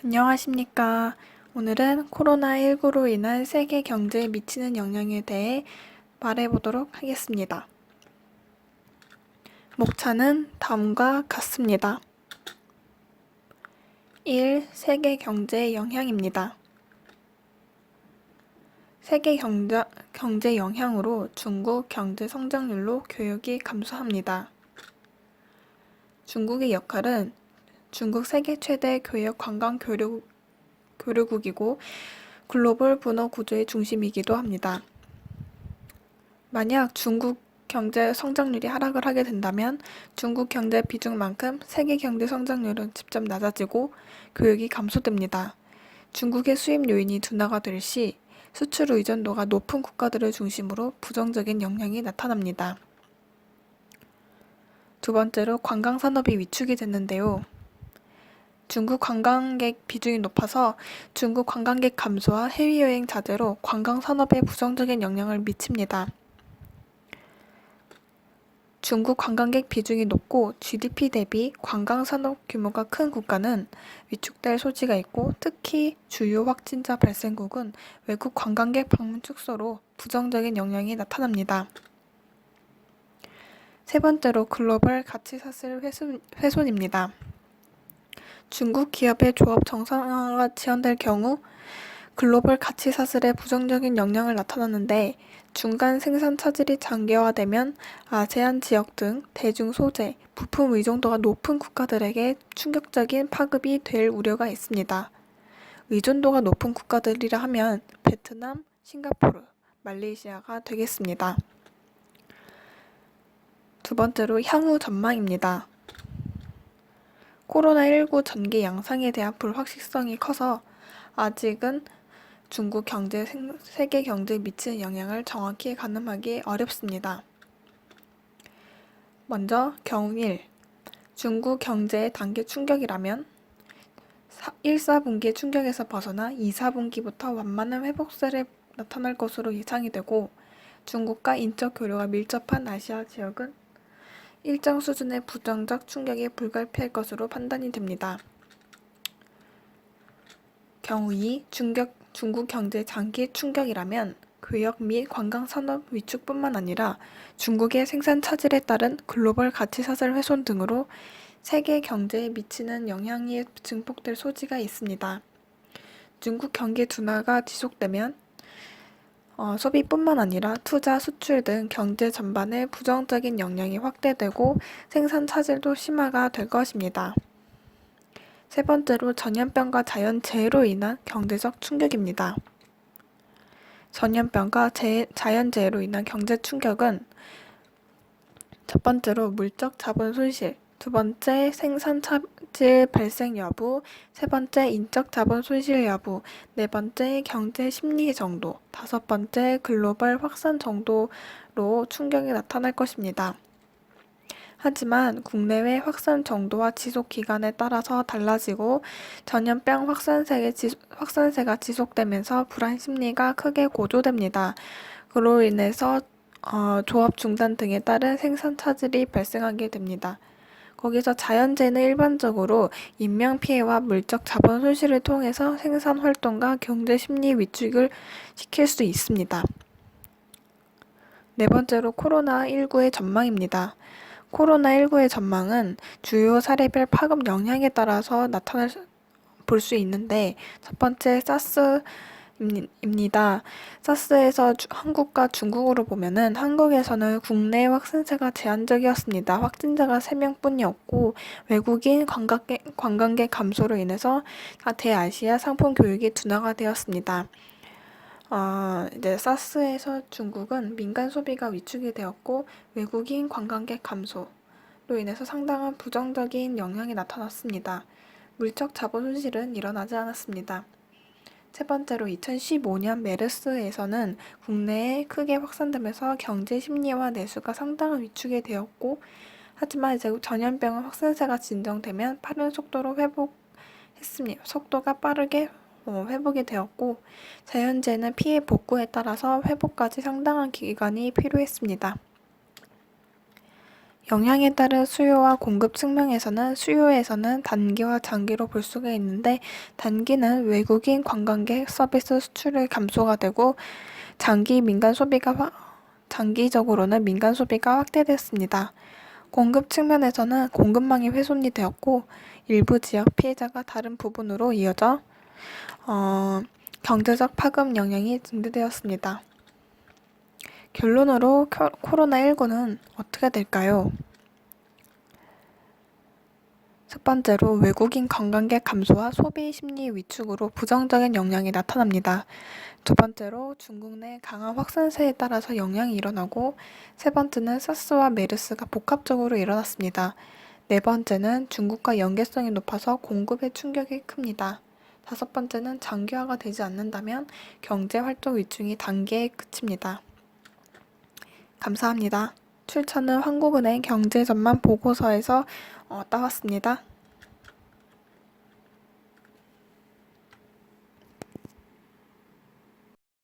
안녕하십니까. 오늘은 코로나19로 인한 세계 경제에 미치는 영향에 대해 말해보도록 하겠습니다. 목차는 다음과 같습니다. 1. 세계 경제의 영향입니다. 세계 경제 영향으로 중국 경제 성장률로 교역이 감소합니다. 중국의 역할은 중국 세계 최대 교역 관광 교류국이고 글로벌 분업 구조의 중심이기도 합니다. 만약 중국 경제 성장률이 하락을 하게 된다면 중국 경제 비중만큼 세계 경제 성장률은 직접 낮아지고 교역이 감소됩니다. 중국의 수입 요인이 둔화가 될 시 수출 의존도가 높은 국가들을 중심으로 부정적인 영향이 나타납니다. 두 번째로 관광산업이 위축이 됐는데요. 중국 관광객 비중이 높아서 중국 관광객 감소와 해외여행 자제로 관광산업에 부정적인 영향을 미칩니다. 중국 관광객 비중이 높고 GDP 대비 관광산업 규모가 큰 국가는 위축될 소지가 있고 특히 주요 확진자 발생국은 외국 관광객 방문 축소로 부정적인 영향이 나타납니다. 세 번째로 글로벌 가치사슬 훼손입니다. 중국 기업의 조업 정상화가 지연될 경우 글로벌 가치사슬에 부정적인 영향을 나타나는데 중간 생산 차질이 장기화되면 아세안 지역 등 대중소재, 부품 의존도가 높은 국가들에게 충격적인 파급이 될 우려가 있습니다. 의존도가 높은 국가들이라 하면 베트남, 싱가포르, 말레이시아가 되겠습니다. 두 번째로 향후 전망입니다. 코로나19 전개 양상에 대한 불확실성이 커서 아직은 중국 세계 경제에 미치는 영향을 정확히 가늠하기 어렵습니다. 먼저 경우 1. 중국 경제의 단기 충격이라면 1, 4분기의 충격에서 벗어나 2, 4분기부터 완만한 회복세를 나타날 것으로 예상이 되고 중국과 인적 교류가 밀접한 아시아 지역은 일정 수준의 부정적 충격이 불가피할 것으로 판단이 됩니다. 경우 2. 중국 경제 장기 충격이라면 교역 및 관광산업 위축뿐만 아니라 중국의 생산 차질에 따른 글로벌 가치사슬 훼손 등으로 세계 경제에 미치는 영향이 증폭될 소지가 있습니다. 중국 경기 둔화가 지속되면 소비뿐만 아니라 투자, 수출 등 경제 전반에 부정적인 영향이 확대되고 생산 차질도 심화가 될 것입니다. 세 번째로 전염병과 자연재해로 인한 경제적 충격입니다. 전염병과 자연재해로 인한 경제 충격은 첫 번째로 물적 자본 손실, 두 번째 생산 차질 발생 여부, 세 번째 인적 자본 손실 여부, 네 번째 경제 심리 정도, 다섯 번째 글로벌 확산 정도로 충격이 나타날 것입니다. 하지만 국내외 확산 정도와 지속 기간에 따라서 달라지고 전염병 확산세가 지속되면서 불안 심리가 크게 고조됩니다. 그로 인해서 조업 중단 등에 따른 생산 차질이 발생하게 됩니다. 거기서 자연재해는 일반적으로 인명피해와 물적 자본 손실을 통해서 생산 활동과 경제 심리 위축을 시킬 수 있습니다. 네 번째로 코로나19의 전망입니다. 코로나19의 전망은 주요 사례별 파급 영향에 따라서 볼 수 있는데 첫 번째 사스입니다. 사스에서 한국과 중국으로 보면은 한국에서는 국내 확산세가 제한적이었습니다. 확진자가 3명뿐이었고 외국인 관광객 감소로 인해서 대아시아 상품 교육이 둔화가 되었습니다. 이제 사스에서 중국은 민간 소비가 위축이 되었고 외국인 관광객 감소로 인해서 상당한 부정적인 영향이 나타났습니다. 물적 자본 손실은 일어나지 않았습니다. 세 번째로 2015년 메르스에서는 국내에 크게 확산되면서 경제 심리와 내수가 상당한 위축이 되었고 하지만 이제 전염병의 확산세가 진정되면 빠른 속도로 속도가 빠르게 회복이 되었고 자연재해는 피해 복구에 따라서 회복까지 상당한 기간이 필요했습니다. 영향에 따른 수요와 공급 측면에서는 수요에서는 단기와 장기로 볼 수가 있는데 단기는 외국인 관광객 서비스 수출의 감소가 되고 장기적으로는 민간 소비가 확대됐습니다. 공급 측면에서는 공급망이 훼손이 되었고 일부 지역 피해자가 다른 부분으로 이어져 경제적 파급 영향이 증대되었습니다. 결론으로 코로나19는 어떻게 될까요? 첫 번째로 외국인 관광객 감소와 소비 심리 위축으로 부정적인 영향이 나타납니다. 두 번째로 중국 내 강한 확산세에 따라서 영향이 일어나고 세 번째는 사스와 메르스가 복합적으로 일어났습니다. 네 번째는 중국과 연계성이 높아서 공급에 충격이 큽니다. 다섯 번째는 장기화가 되지 않는다면 경제활동 위중이 단계에 그칩니다. 감사합니다. 출처는 한국은행 경제전망 보고서에서 따왔습니다.